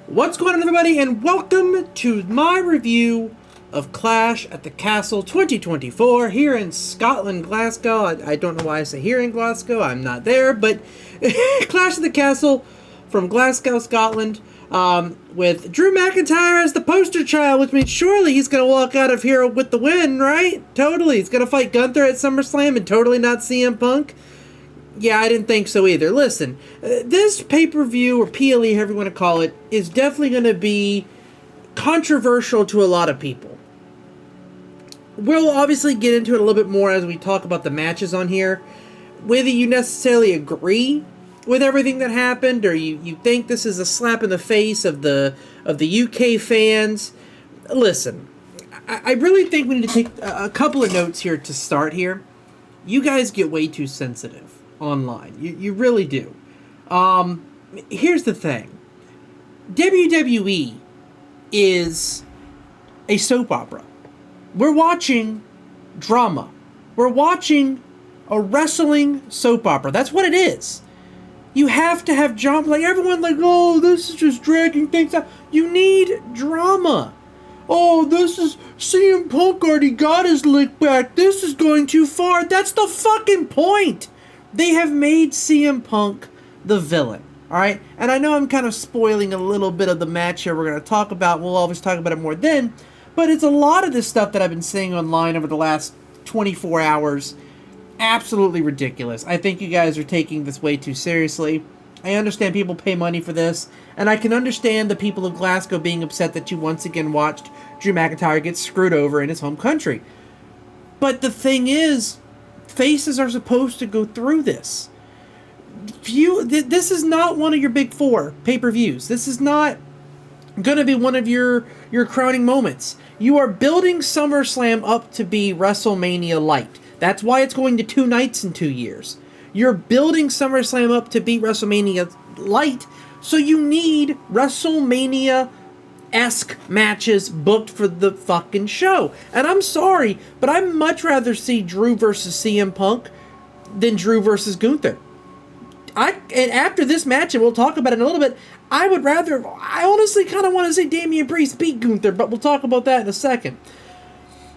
What's going on, everybody, and welcome to my review of Clash at the Castle 2024 here in Scotland, Glasgow. I don't know why I say here in Glasgow, I'm not there, but Clash at the Castle from Glasgow, Scotland, with Drew McIntyre as the poster child, which means surely he's going to walk out of here with the win, right? Totally. He's going to fight Gunther at SummerSlam and totally not CM Punk. Yeah, I didn't think so either. Listen, this pay-per-view, or PLE, however you want to call it, is definitely going to be controversial to a lot of people. We'll obviously get into it a little bit more as we talk about the matches on here. Whether you necessarily agree with everything that happened, or you think this is a slap in the face of the UK fans, listen, I really think we need to take a couple of notes here to start here. You guys get way too sensitive online. You really do. Here's the thing. WWE is a soap opera. We're watching drama. We're watching a wrestling soap opera. That's what it is. You have to have drama. Like, everyone like, oh, this is just dragging things out. You need drama. Oh, this is CM Punk already got his lick back. This is going too far. That's the fucking point. They have made CM Punk the villain, alright? And I know I'm kind of spoiling a little bit of the match here we're going to talk about. We'll always talk about it more then. But it's a lot of this stuff that I've been seeing online over the last 24 hours. Absolutely ridiculous. I think you guys are taking this way too seriously. I understand people pay money for this. And I can understand the people of Glasgow being upset that you once again watched Drew McIntyre get screwed over in his home country. But the thing is, faces are supposed to go through this. This is not one of your big four pay-per-views. This is not going to be one of your crowning moments. You are building SummerSlam up to be WrestleMania light. That's why it's going to 2 nights in 2 years. You're building SummerSlam up to be WrestleMania light, so you need WrestleMania-esque matches booked for the fucking show. And I'm sorry, but I'd much rather see Drew versus CM Punk than Drew versus Gunther. And after this match, and we'll talk about it in a little bit, I honestly kind of want to see Damian Priest beat Gunther, but we'll talk about that in a second.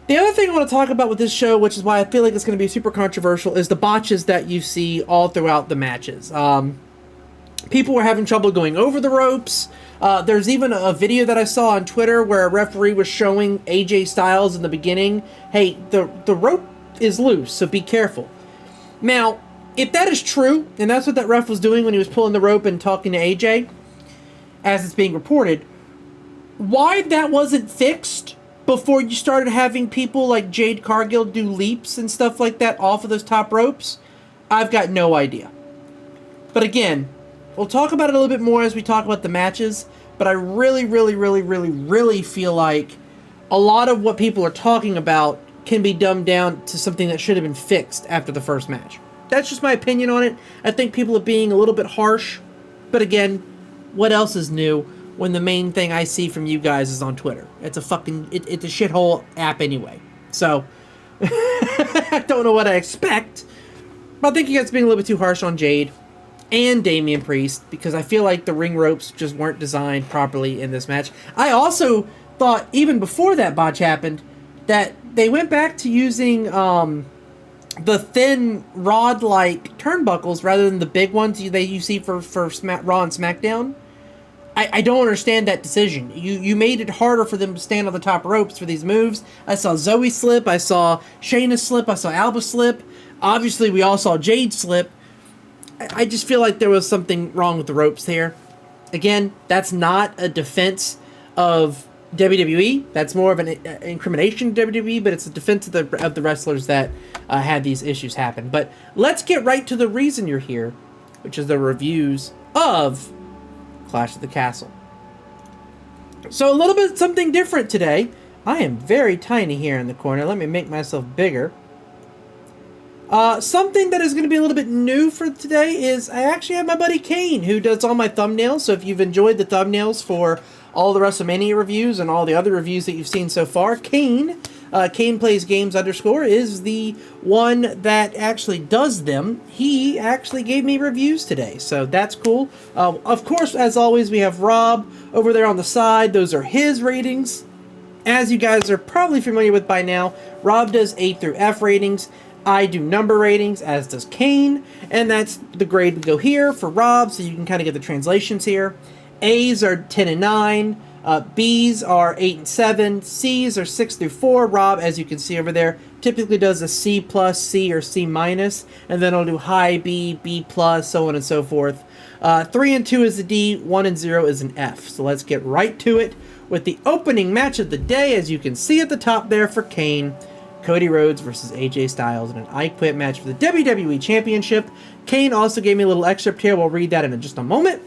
The other thing I want to talk about with this show, which is why I feel like it's going to be super controversial, is the botches that you see all throughout the matches. People were having trouble going over the ropes. There's even a video that I saw on Twitter where a referee was showing AJ Styles in the beginning, hey, the rope is loose, so be careful. Now, if that is true, and that's what that ref was doing when he was pulling the rope and talking to AJ, as it's being reported, why that wasn't fixed before you started having people like Jade Cargill do leaps and stuff like that off of those top ropes, I've got no idea. But again, we'll talk about it a little bit more as we talk about the matches, but I really feel like a lot of what people are talking about can be dumbed down to something that should have been fixed after the first match. That's just my opinion on it. I think people are being a little bit harsh, but again, what else is new when the main thing I see from you guys is on Twitter? It's a it's a shithole app anyway. So, I don't know what I expect, but I think you guys are being a little bit too harsh on Jade and Damian Priest, because I feel like the ring ropes just weren't designed properly in this match. I also thought, even before that botch happened, that they went back to using the thin rod-like turnbuckles rather than the big ones you see for Raw and SmackDown. I don't understand that decision. You made it harder for them to stand on the top ropes for these moves. I saw Zoe slip, I saw Shayna slip, I saw Alba slip. Obviously, we all saw Jade slip. I just feel like there was something wrong with the ropes there. Again, that's not a defense of WWE. That's more of an incrimination of WWE, but it's a defense of the wrestlers that had these issues happen. But let's get right to the reason you're here, which is the reviews of Clash at the Castle. So a little bit something different today. I am very tiny here in the corner. Let me make myself bigger. Something that is going to be a little bit new for today is I actually have my buddy Kane, who does all my thumbnails. So if you've enjoyed the thumbnails for all the WrestleMania reviews and all the other reviews that you've seen so far, Kane Kane Plays Games _ is the one that actually does them. He actually gave me reviews today, so that's cool. Of course, as always, we have Rob over there on the side. Those are his ratings. As you guys are probably familiar with by now, Rob does A through F ratings. I do number ratings, as does Kane, and that's the grade we go here for Rob, so you can kind of get the translations here. A's are 10 and 9, B's are 8 and 7, C's are 6 through 4. Rob, as you can see over there, typically does a C plus, C, or C minus, and then I'll do high B, B plus, so on and so forth. 3 and 2 is a D, 1 and 0 is an F. So let's get right to it with the opening match of the day, as you can see at the top there for Kane. Cody Rhodes versus AJ Styles in an I Quit match for the WWE Championship. Kane also gave me a little excerpt here. We'll read that in just a moment.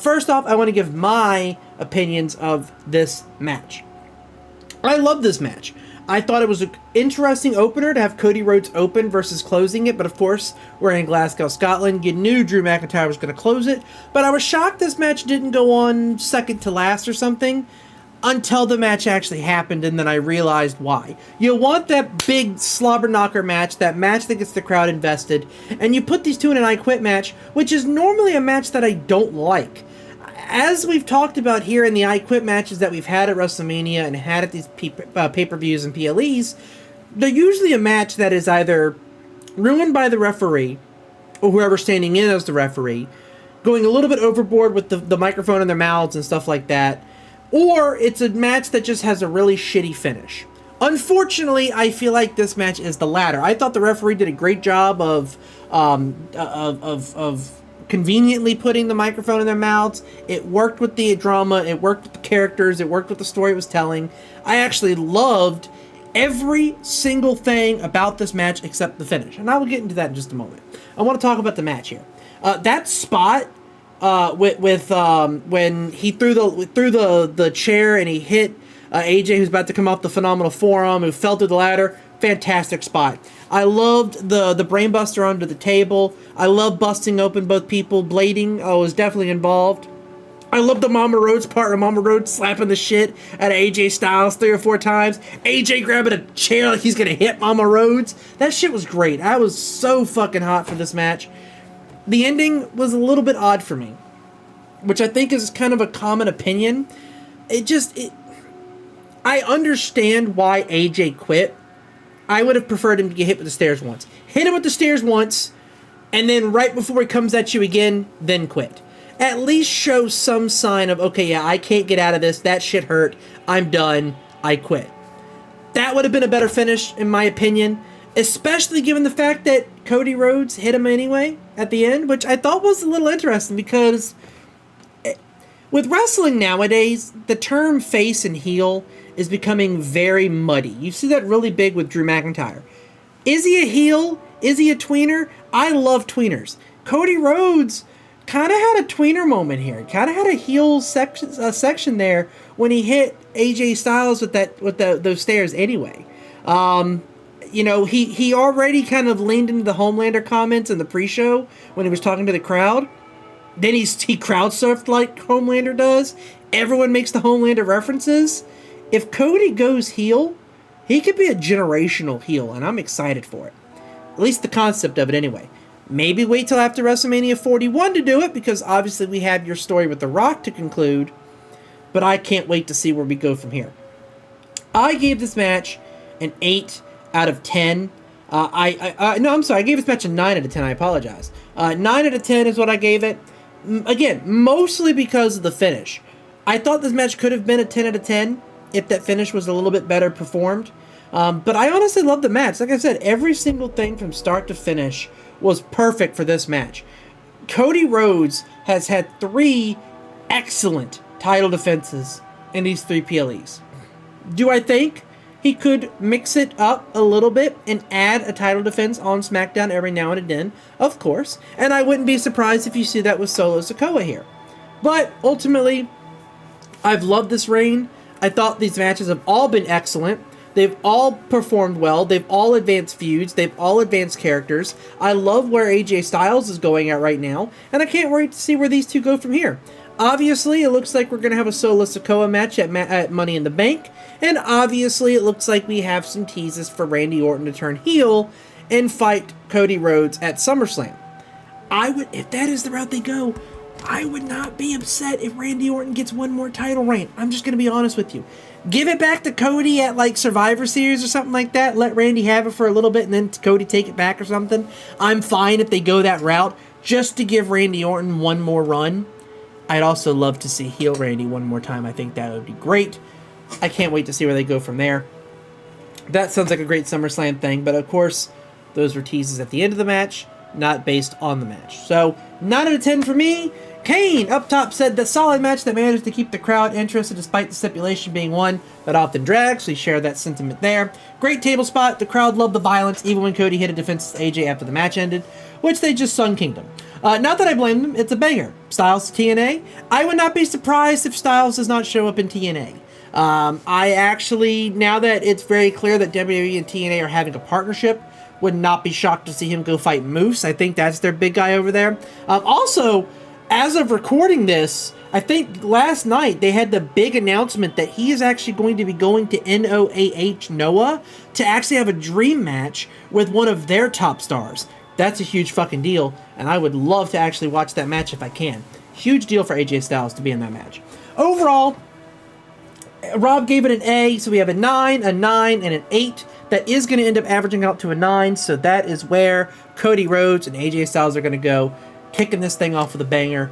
First off, I want to give my opinions of this match. I love this match. I thought it was an interesting opener to have Cody Rhodes open versus closing it, but of course, we're in Glasgow, Scotland. You knew Drew McIntyre was going to close it, but I was shocked this match didn't go on second to last or something until the match actually happened, and then I realized why. You want that big slobber knocker match, that match that gets the crowd invested, and you put these two in an I Quit match, which is normally a match that I don't like. As we've talked about here in the I Quit matches that we've had at WrestleMania and had at these pay-per-views and PLEs, they're usually a match that is either ruined by the referee, or whoever's standing in as the referee, going a little bit overboard with the microphone in their mouths and stuff like that, or it's a match that just has a really shitty finish. Unfortunately, I feel like this match is the latter. I thought the referee did a great job of conveniently putting the microphone in their mouths. It worked with the drama, it worked with the characters, it worked with the story it was telling. I actually loved every single thing about this match except the finish, and I will get into that in just a moment. I want to talk about the match here. That spot when he threw the chair and he hit AJ, who's about to come off the phenomenal forearm, who fell through the ladder. Fantastic spot. I loved the brainbuster under the table. I love busting open both people. Blading was definitely involved. I love the Mama Rhodes part where Mama Rhodes slapping the shit out of AJ Styles 3 or 4 times. AJ grabbing a chair like he's gonna hit Mama Rhodes. That shit was great. I was so fucking hot for this match. The ending was a little bit odd for me, which I think is kind of a common opinion. I understand why AJ quit. I would have preferred him to get hit with the stairs once. Hit him with the stairs once, and then right before he comes at you again, then quit. At least show some sign of, okay, yeah, I can't get out of this. That shit hurt. I'm done. I quit. That would have been a better finish, in my opinion, especially given the fact that Cody Rhodes hit him anyway at the end, which I thought was a little interesting because with wrestling nowadays, the term face and heel is becoming very muddy. You see that really big with Drew McIntyre. Is he a heel? Is he a tweener? I love tweeners. Cody Rhodes kind of had a tweener moment here. Kind of had a heel section there when he hit AJ Styles with those stairs anyway. You know, he already kind of leaned into the Homelander comments in the pre-show when he was talking to the crowd. Then he crowd surfed like Homelander does. Everyone makes the Homelander references. If Cody goes heel, he could be a generational heel, and I'm excited for it. At least the concept of it anyway. Maybe wait till after WrestleMania 41 to do it, because obviously we have your story with The Rock to conclude, but I can't wait to see where we go from here. I gave this match an 8 out of 10. I gave this match a 9 out of 10, I apologize. 9 out of 10 is what I gave it. Again, mostly because of the finish. I thought this match could have been a 10 out of 10 if that finish was a little bit better performed. But I honestly love the match. Like I said, every single thing from start to finish was perfect for this match. Cody Rhodes has had 3 excellent title defenses in these 3 PLEs. Do I think he could mix it up a little bit and add a title defense on SmackDown every now and then? Of course. And I wouldn't be surprised if you see that with Solo Sikoa here. But ultimately, I've loved this reign. I thought these matches have all been excellent. They've all performed well. They've all advanced feuds. They've all advanced characters. I love where AJ Styles is going at right now, and I can't wait to see where these two go from here. Obviously, it looks like we're going to have a Solo Sikoa match at Money in the Bank. And obviously, it looks like we have some teases for Randy Orton to turn heel and fight Cody Rhodes at SummerSlam. If that is the route they go, I would not be upset if Randy Orton gets one more title reign. I'm just going to be honest with you. Give it back to Cody at like Survivor Series or something like that. Let Randy have it for a little bit and then Cody take it back or something. I'm fine if they go that route just to give Randy Orton one more run. I'd also love to see heel Randy one more time. I think that would be great. I can't wait to see where they go from there. That sounds like a great SummerSlam thing, but of course, those were teases at the end of the match, not based on the match. So, 9 out of 10 for me. Kane, up top, said the solid match that managed to keep the crowd interested despite the stipulation being one that often drags. So, we share that sentiment there. Great table spot. The crowd loved the violence, even when Cody hit a defenseless AJ after the match ended, which they just sung Kingdom. Not that I blame them, it's a banger. Styles to TNA. I would not be surprised if Styles does not show up in TNA. I actually, now that it's very clear that WWE and TNA are having a partnership, would not be shocked to see him go fight Moose. I think that's their big guy over there. Also, as of recording this, I think last night they had the big announcement that he is actually going to be going to NOAH Noah to actually have a dream match with one of their top stars. That's a huge fucking deal, and I would love to actually watch that match if I can. Huge deal for AJ Styles to be in that match. Overall, Rob gave it an A, so we have a 9, and an 8. That is going to end up averaging out to a 9, so that is where Cody Rhodes and AJ Styles are going to go, kicking this thing off with a banger.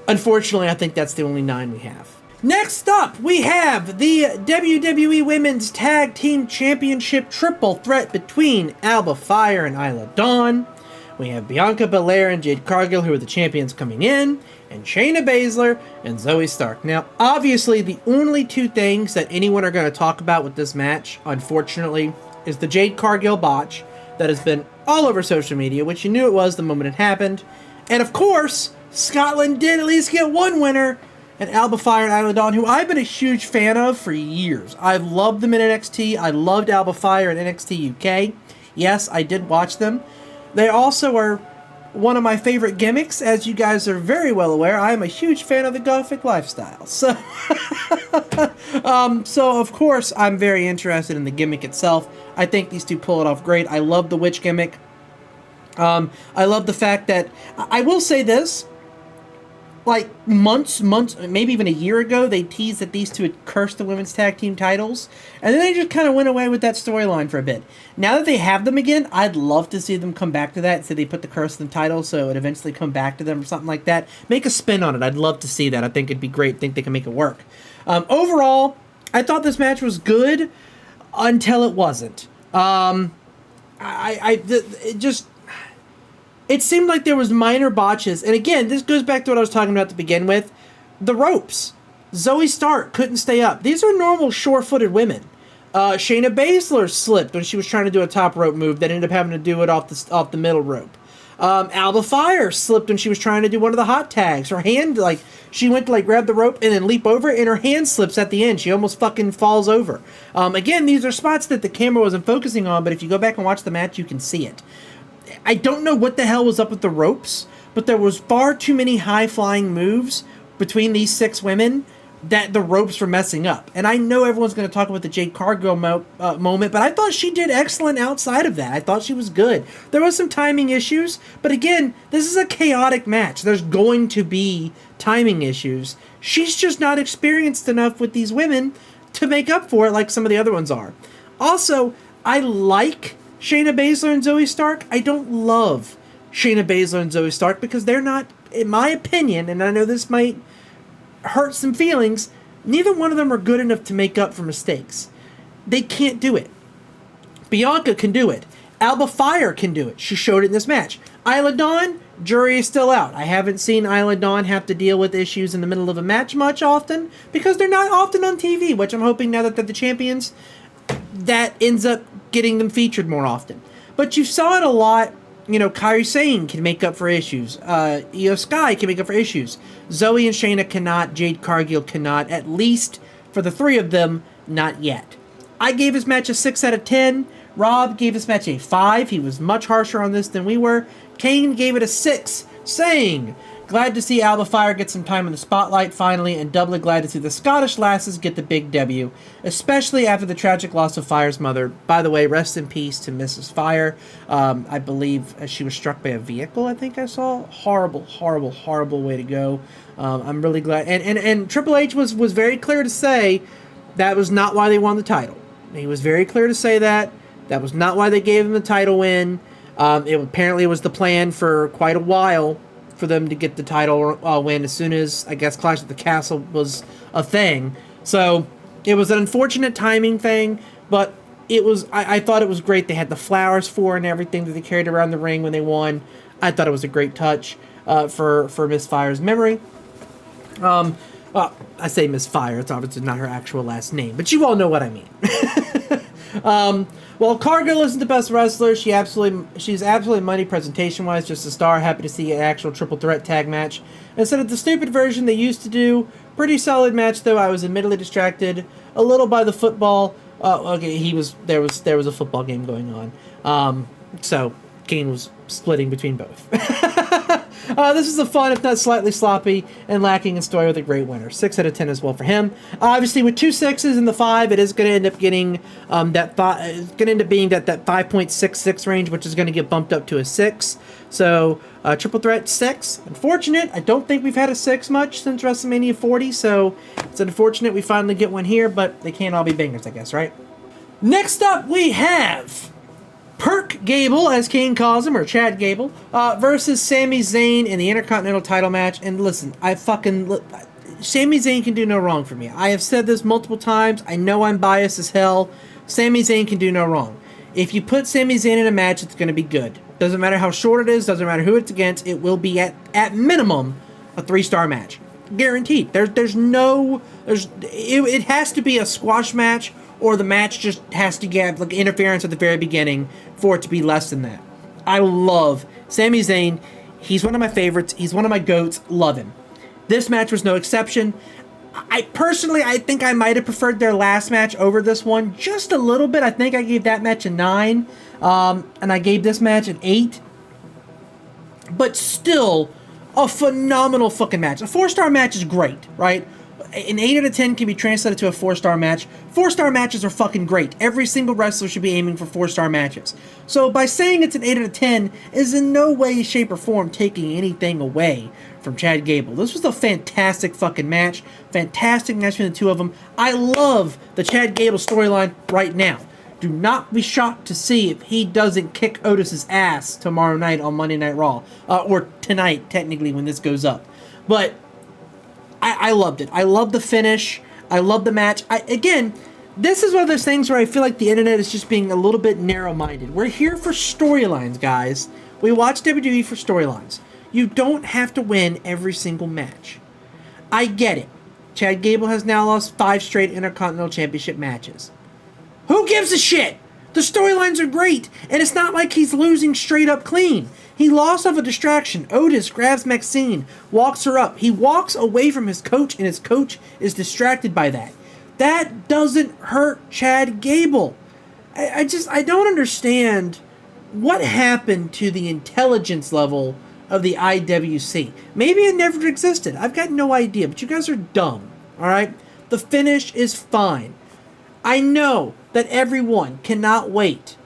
Unfortunately, I think that's the only 9 we have. Next up, we have the WWE Women's Tag Team Championship triple threat between Alba Fire and Isla Dawn. We have Bianca Belair and Jade Cargill, who are the champions, coming in, and Shayna Baszler and Zoe Stark. Now, obviously, the only two things that anyone are going to talk about with this match, unfortunately, is the Jade Cargill botch that has been all over social media, which you knew it was the moment it happened. And of course, Scotland did at least get one winner, and Alba Fire and Isla Dawn, who I've been a huge fan of for years. I've loved them in NXT. I loved Alba Fire in NXT UK. Yes, I did watch them. They also are one of my favorite gimmicks. As you guys are very well aware, I am a huge fan of the Gothic lifestyle. So, so of course, I'm very interested in the gimmick itself. I think these two pull it off great. I love the witch gimmick. I love the fact that, I will say this, like months, maybe even a year ago, they teased that these two had cursed the women's tag team titles, and then they just kind of went away with that storyline for a bit. Now that they have them again, I'd love to see them come back to that, so they put the curse in the title, so it eventually come back to them or something like that. Make a spin on it. I'd love to see that. I think it'd be great. I think they can make it work. Overall, I thought this match was good until it wasn't. It seemed like there was minor botches. And again, this goes back to what I was talking about to begin with. The ropes. Zoe Stark couldn't stay up. These are normal sure-footed women. Shayna Baszler slipped when she was trying to do a top rope move that ended up having to do it off the middle rope. Alba Fire slipped when she was trying to do one of the hot tags. Her hand, she went to grab the rope and then leap over it, and her hand slips at the end. She almost fucking falls over. Again, these are spots that the camera wasn't focusing on, but if you go back and watch the match, you can see it. I don't know what the hell was up with the ropes, but there was far too many high-flying moves between these 6 women that the ropes were messing up. And I know everyone's going to talk about the Jade Cargill moment, but I thought she did excellent outside of that. I thought she was good. There was some timing issues, but again, this is a chaotic match. There's going to be timing issues. She's just not experienced enough with these women to make up for it like some of the other ones are. Also, I like Shayna Baszler and Zoe Stark. I don't love Shayna Baszler and Zoe Stark because they're not, in my opinion, and I know this might hurt some feelings, neither one of them are good enough to make up for mistakes. They can't do it. Bianca can do it. Alba Fire can do it. She showed it in this match. Isla Dawn, jury is still out. I haven't seen Isla Dawn have to deal with issues in the middle of a match much often because they're not often on TV, which I'm hoping now that they're the champions, that ends up getting them featured more often. But you saw it a lot. Kairi Sane can make up for issues. Io Sky can make up for issues. Zoe and Shayna cannot. Jade Cargill cannot. At least for the 3 of them, not yet. I gave this match a 6 out of 10. Rob gave this match a 5. He was much harsher on this than we were. Kane gave it a 6, saying, Glad to see Alba Fire get some time in the spotlight finally, and doubly glad to see the Scottish lasses get the big W, especially after the tragic loss of Fire's mother. By the way, rest in peace to Mrs. Fire. I believe she was struck by a vehicle, I think I saw. Horrible, horrible, horrible way to go. I'm really glad. And Triple H was very clear to say that was not why they won the title. He was very clear to say that. That was not why they gave him the title win. Apparently it was the plan for quite a while for them to get the title win as soon as, I guess, Clash at the Castle was a thing. So it was an unfortunate timing thing, but it was. I thought it was great. They had the flowers for and everything that they carried around the ring when they won. I thought it was a great touch for Miss Fire's memory. Well, I say Miss Fire. It's obviously not her actual last name, but you all know what I mean. Well, Cargill isn't the best wrestler. She's absolutely money presentation-wise, just a star. Happy to see an actual triple threat tag match instead of the stupid version they used to do. Pretty solid match, though. I was admittedly distracted a little by the football. Okay, there was a football game going on. So Kane was splitting between both. This is a fun, if not slightly sloppy, and lacking in story with a great winner. 6 out of 10 as well for him. Obviously, with 2 6s in the 5, it is going to end up getting it's going to end up being that 5.66 range, which is going to get bumped up to a 6. So triple threat 6. Unfortunate. I don't think we've had a 6 much since WrestleMania 40, so it's unfortunate we finally get one here, but they can't all be bangers, I guess, right? Next up, we have Perk Gable, as Kane calls him, or Chad Gable, versus Sami Zayn in the Intercontinental title match. And listen, Sami Zayn can do no wrong for me. I have said this multiple times. I know I'm biased as hell. Sami Zayn can do no wrong. If you put Sami Zayn in a match, it's going to be good. Doesn't matter how short it is, doesn't matter who it's against, it will be at minimum a 3-star match. Guaranteed. It has to be a squash match, or the match just has to get like interference at the very beginning for it to be less than that. I love Sami Zayn. He's one of my favorites. He's one of my GOATs. Love him. This match was no exception. I think I might have preferred their last match over this one just a little bit. I think I gave that match a 9, and I gave this match an 8. But still, a phenomenal fucking match. A 4-star match is great, right? An 8 out of 10 can be translated to a 4-star match. 4-star matches are fucking great. Every single wrestler should be aiming for 4-star matches. So by saying it's an 8 out of 10 is in no way, shape, or form taking anything away from Chad Gable. This was a fantastic fucking match. Fantastic match between the two of them. I love the Chad Gable storyline right now. Do not be shocked to see if he doesn't kick Otis's ass tomorrow night on Monday Night Raw. Or tonight, technically, when this goes up. But I loved it. I love the finish. I love the match. Again, this is one of those things where I feel like the internet is just being a little bit narrow-minded. We're here for storylines, guys. We watch WWE for storylines. You don't have to win every single match. I get it. Chad Gable has now lost 5 straight Intercontinental Championship matches. Who gives a shit? The storylines are great, and it's not like he's losing straight up clean. He lost off a distraction. Otis grabs Maxine, walks her up. He walks away from his coach, and his coach is distracted by that. That doesn't hurt Chad Gable. I don't understand what happened to the intelligence level of the IWC. Maybe it never existed. I've got no idea, but you guys are dumb, all right? The finish is fine. I know that everyone cannot wait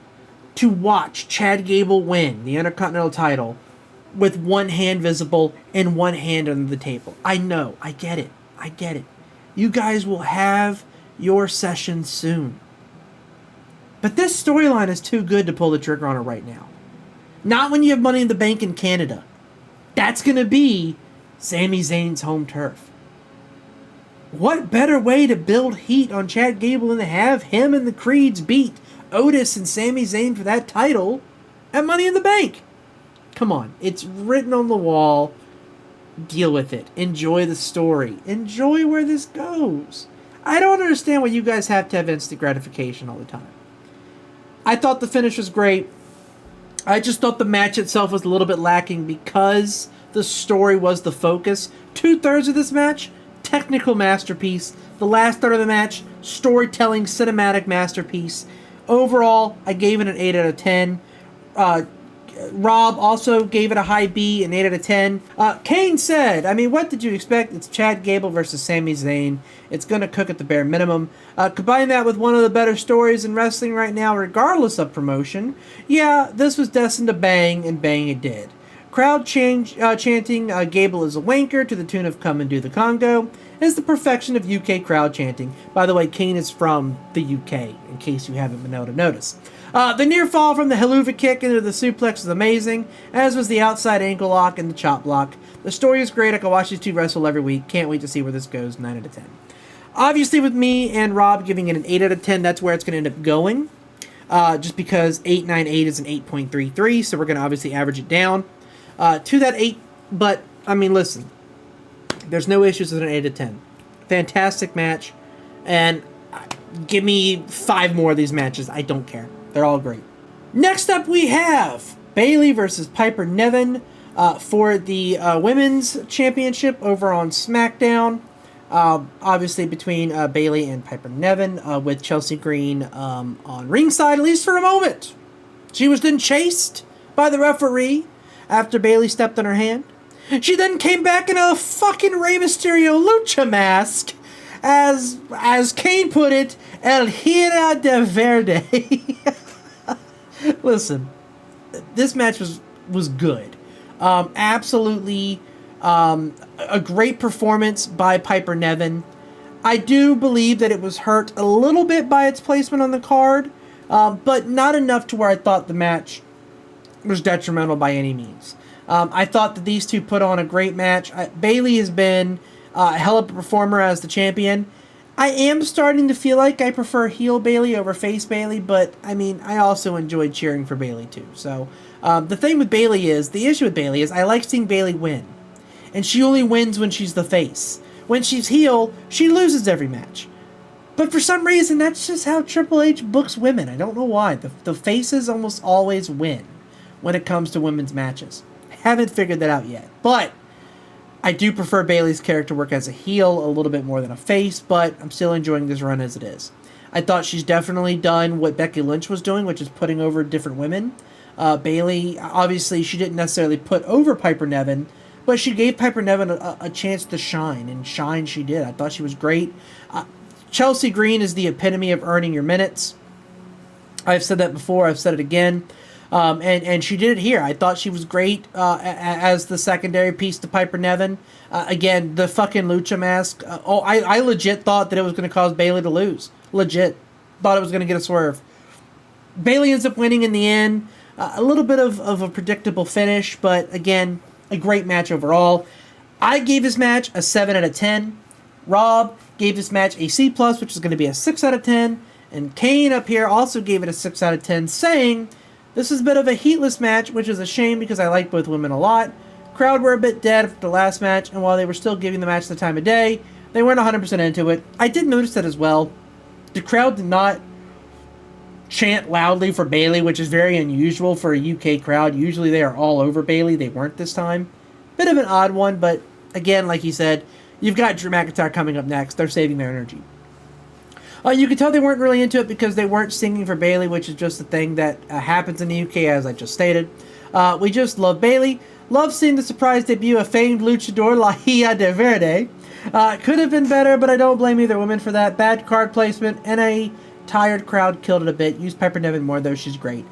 to watch Chad Gable win the Intercontinental title with one hand visible and one hand under the table. I know. I get it. I get it. You guys will have your session soon. But this storyline is too good to pull the trigger on it right now. Not when you have Money in the Bank in Canada. That's going to be Sami Zayn's home turf. What better way to build heat on Chad Gable than to have him and the Creeds beat Otis and Sami Zayn for that title at Money in the Bank? Come on. It's written on the wall. Deal with it. Enjoy the story. Enjoy where this goes. I don't understand why you guys have to have instant gratification all the time. I thought the finish was great. I just thought the match itself was a little bit lacking because the story was the focus. 2/3 of this match, technical masterpiece. The last third of the match, storytelling, cinematic masterpiece. Overall, I gave it an 8 out of 10. Rob also gave it a high B, an 8 out of 10. Kane said, I mean, what did you expect? It's Chad Gable versus Sami Zayn. It's going to cook at the bare minimum. Combine that with one of the better stories in wrestling right now, regardless of promotion. Yeah, this was destined to bang, and bang it did. Crowd chanting Gable is a wanker to the tune of Come and Do the Congo is the perfection of UK crowd chanting. By the way, Kane is from the UK, in case you haven't been able to notice. The near fall from the haluva kick into the suplex was amazing, as was the outside ankle lock and the chop block. The story is great. I can watch these two wrestle every week. Can't wait to see where this goes. 9 out of 10. Obviously, with me and Rob giving it an 8 out of 10, that's where it's going to end up going. Just because 898 is an 8.33, so we're going to obviously average it down to that 8. But, I mean, listen. There's no issues with an 8 out of 10. Fantastic match. And give me 5 more of these matches. I don't care. They're all great. Next up, we have Bayley versus Piper Niven for the Women's Championship over on SmackDown. Obviously, between Bayley and Piper Niven, with Chelsea Green on ringside, at least for a moment. She was then chased by the referee after Bayley stepped on her hand. She then came back in a fucking Rey Mysterio lucha mask, as Kane put it, El Hira de Verde. Listen, this match was good. Absolutely a great performance by Piper Niven. I do believe that it was hurt a little bit by its placement on the card, but not enough to where I thought the match was detrimental by any means. I thought that these two put on a great match. Bayley has been a hell of a performer as the champion. I am starting to feel like I prefer heel Bayley over face Bayley, but I mean, I also enjoyed cheering for Bayley too. So the thing with Bayley is, the issue with Bayley is I like seeing Bayley win. And she only wins when she's the face. When she's heel, she loses every match. But for some reason, that's just how Triple H books women. I don't know why. The faces almost always win when it comes to women's matches. Haven't figured that out yet. But I do prefer Bayley's character work as a heel a little bit more than a face, but I'm still enjoying this run as it is. I thought she's definitely done what Becky Lynch was doing, which is putting over different women. Bayley, obviously, she didn't necessarily put over Piper Niven, but she gave Piper Niven a chance to shine, and shine she did. I thought she was great. Chelsea Green is the epitome of earning your minutes. I've said that before. I've said it again. And she did it here. I thought she was great as the secondary piece to Piper Niven. Again, the fucking lucha mask. I legit thought that it was going to cause Bayley to lose. Legit. Thought it was going to get a swerve. Bayley ends up winning in the end. A little bit of a predictable finish, but again, a great match overall. I gave this match a 7 out of 10. Rob gave this match a C+, which is going to be a 6 out of 10. And Kane up here also gave it a 6 out of 10, saying, this is a bit of a heatless match, which is a shame because I like both women a lot. Crowd were a bit dead after the last match, and while they were still giving the match the time of day, they weren't 100% into it. I did notice that as well. The crowd did not chant loudly for Bayley, which is very unusual for a UK crowd. Usually they are all over Bayley. They weren't this time. Bit of an odd one, but again, like you said, you've got Drew McIntyre coming up next. They're saving their energy. You could tell they weren't really into it because they weren't singing for Bayley, which is just a thing that happens in the UK, as I just stated. We just love Bayley. Love seeing the surprise debut of famed luchador La Hia de Verde. Could have been better, but I don't blame either woman for that. Bad card placement and a tired crowd killed it a bit. Use Piper Niven more, though. She's great.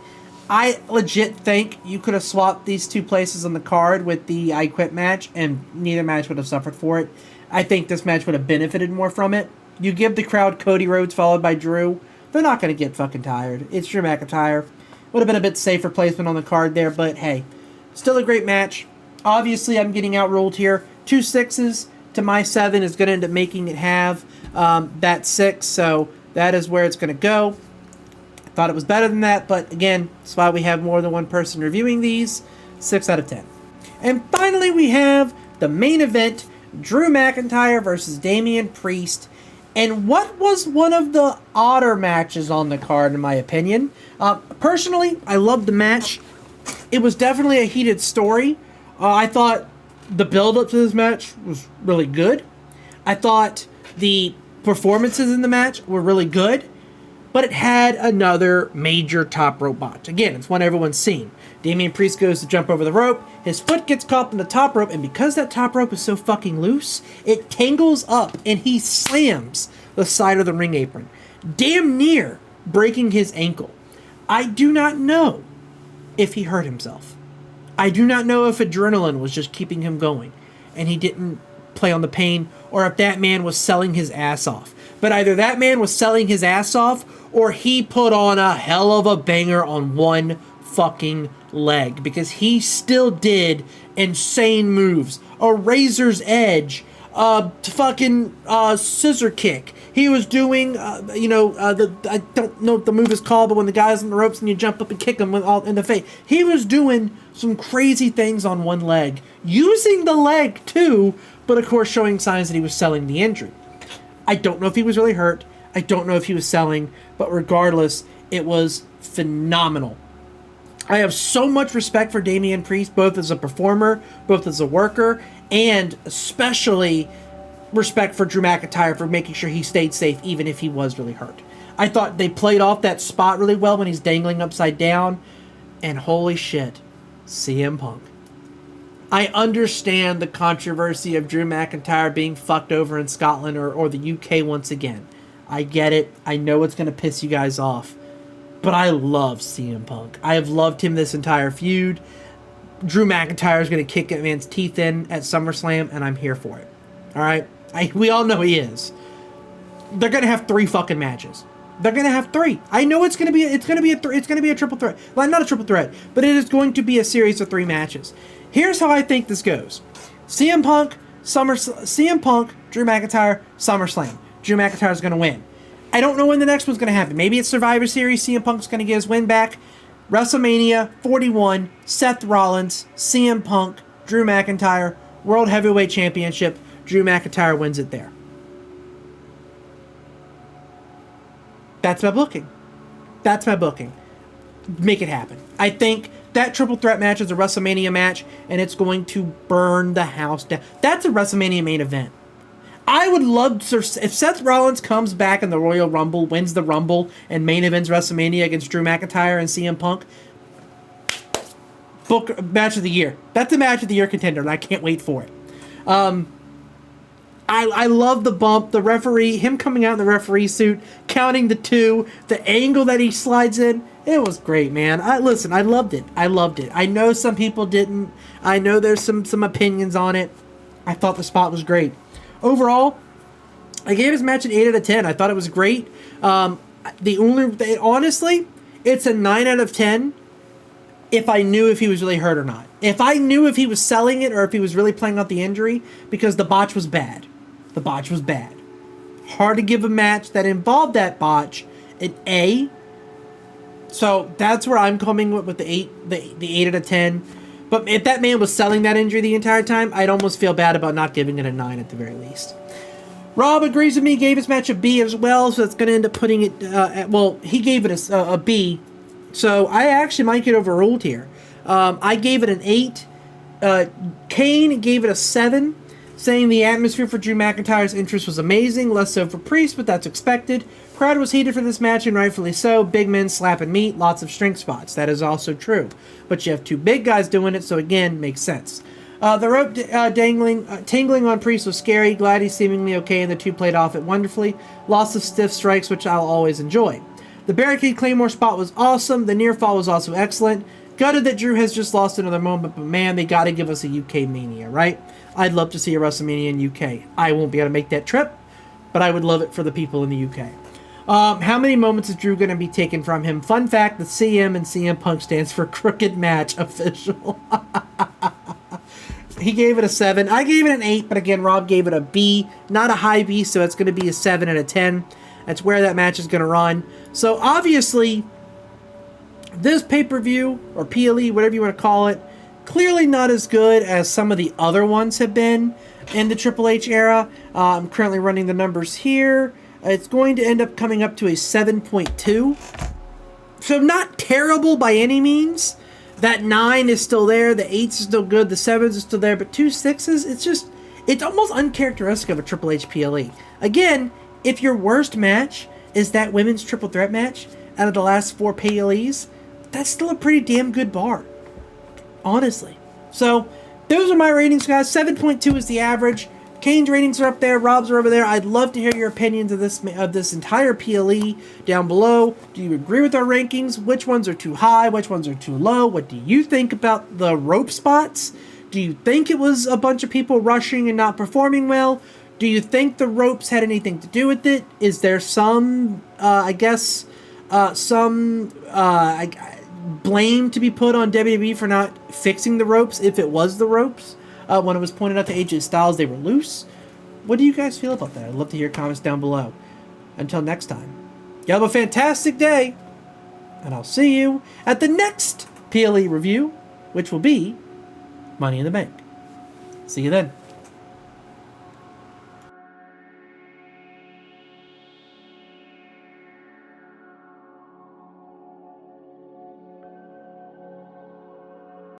I legit think you could have swapped these two places on the card with the I Quit match, and neither match would have suffered for it. I think this match would have benefited more from it. You give the crowd Cody Rhodes followed by Drew, they're not going to get fucking tired. It's Drew McIntyre. Would have been a bit safer placement on the card there, but hey, still a great match. Obviously, I'm getting outruled here. 2 6s to my 7 is going to end up making it have that 6, so that is where it's going to go. I thought it was better than that, but again, that's why we have more than one person reviewing these. 6 out of 10. And finally, we have the main event, Drew McIntyre versus Damian Priest. And what was one of the odder matches on the card, in my opinion. Personally, I loved the match. It was definitely a heated story. I thought the build-up to this match was really good. I thought the performances in the match were really good. But it had another major top rope botch. Again, it's one everyone's seen. Damian Priest goes to jump over the rope. His foot gets caught in the top rope, and because that top rope is so fucking loose, it tangles up, and he slams the side of the ring apron, damn near breaking his ankle. I do not know if he hurt himself. I do not know if adrenaline was just keeping him going, and he didn't play on the pain, or if that man was selling his ass off. But either that man was selling his ass off, or he put on a hell of a banger on one fucking leg, because he still did insane moves. A razor's edge, fucking scissor kick. He was doing, I don't know what the move is called, but when the guy's on the ropes and you jump up and kick him in the face. He was doing some crazy things on one leg, using the leg too, but of course showing signs that he was selling the injury. I don't know if he was really hurt. I don't know if he was selling, but regardless, it was phenomenal. I have so much respect for Damian Priest, both as a performer, both as a worker, and especially respect for Drew McIntyre for making sure he stayed safe even if he was really hurt. I thought they played off that spot really well when he's dangling upside down, and holy shit, CM Punk. I understand the controversy of Drew McIntyre being fucked over in Scotland or the UK once again. I get it. I know it's going to piss you guys off. But I love CM Punk. I have loved him this entire feud. Drew McIntyre is going to kick that man's teeth in at SummerSlam, and I'm here for it. All right? We all know he is. They're going to have 3 fucking matches. They're going to have 3. I know it's going to be a triple threat. Well, not a triple threat, but it is going to be a series of 3 matches. Here's how I think this goes. CM Punk, Drew McIntyre, SummerSlam. Drew McIntyre is going to win. I don't know when the next one's going to happen. Maybe it's Survivor Series. CM Punk's going to get his win back. WrestleMania 41, Seth Rollins, CM Punk, Drew McIntyre, World Heavyweight Championship. Drew McIntyre wins it there. That's my booking. Make it happen. I think that triple threat match is a WrestleMania match, and it's going to burn the house down. That's a WrestleMania main event. I would love to, if Seth Rollins comes back in the Royal Rumble, wins the Rumble, and main events WrestleMania against Drew McIntyre and CM Punk, book match of the year. That's a match of the year contender, and I can't wait for it. I love the bump, the referee, him coming out in the referee suit, counting the 2, the angle that he slides in. It was great, man. I loved it. I know some people didn't. I know there's some opinions on it. I thought the spot was great. Overall, I gave his match an 8 out of 10. I thought it was great. Honestly, it's a 9 out of 10 if I knew if he was really hurt or not. If I knew if he was selling it or if he was really playing out the injury, because the botch was bad. Hard to give a match that involved that botch an A. So that's where I'm coming with the 8 out of 10. But if that man was selling that injury the entire time, I'd almost feel bad about not giving it a 9 at the very least. Rob agrees with me, gave his match a B as well, so it's going to end up putting it, he gave it a B, so I actually might get overruled here. I gave it an 8. Kane gave it a 7, saying the atmosphere for Drew McIntyre's entrance was amazing, less so for Priest, but that's expected. Crowd was heated for this match, and rightfully so. Big men slapping meat, lots of strength spots. That is also true. But you have 2 big guys doing it, so again, makes sense. The rope tangling on Priest was scary. Glad he's seemingly okay, and the 2 played off it wonderfully. Lots of stiff strikes, which I'll always enjoy. The barricade Claymore spot was awesome. The near fall was also excellent. Gutted that Drew has just lost another moment, but man, they got to give us a UK Mania, right? I'd love to see a WrestleMania in UK. I won't be able to make that trip, but I would love it for the people in the UK. How many moments is Drew going to be taken from him? Fun fact, the CM and CM Punk stands for Crooked Match Official. He gave it a 7. I gave it an 8, but again, Rob gave it a B. Not a high B, so it's going to be a 7 out of 10. That's where that match is going to run. So obviously, this pay-per-view, or PLE, whatever you want to call it, clearly not as good as some of the other ones have been in the Triple H era. I'm currently running the numbers here. It's going to end up coming up to a 7.2. So not terrible by any means. That 9 is still there. The 8s is still good. The 7s is still there. But 2 6s, it's almost uncharacteristic of a Triple H PLE. Again, if your worst match is that women's triple threat match out of the last 4 PLEs, that's still a pretty damn good bar. Honestly. So, those are my ratings, guys. 7.2 is the average. Kane's ratings are up there. Rob's are over there. I'd love to hear your opinions of this entire PLE down below. Do you agree with our rankings? Which ones are too high? Which ones are too low? What do you think about the rope spots? Do you think it was a bunch of people rushing and not performing well? Do you think the ropes had anything to do with it? Is there some, blame to be put on WWE for not fixing the ropes if it was the ropes? When it was pointed out to AJ Styles they were loose. What do you guys feel about that? I'd love to hear comments down below. Until next time, you have a fantastic day, and I'll see you at the next PLE review, which will be Money in the Bank. See you then.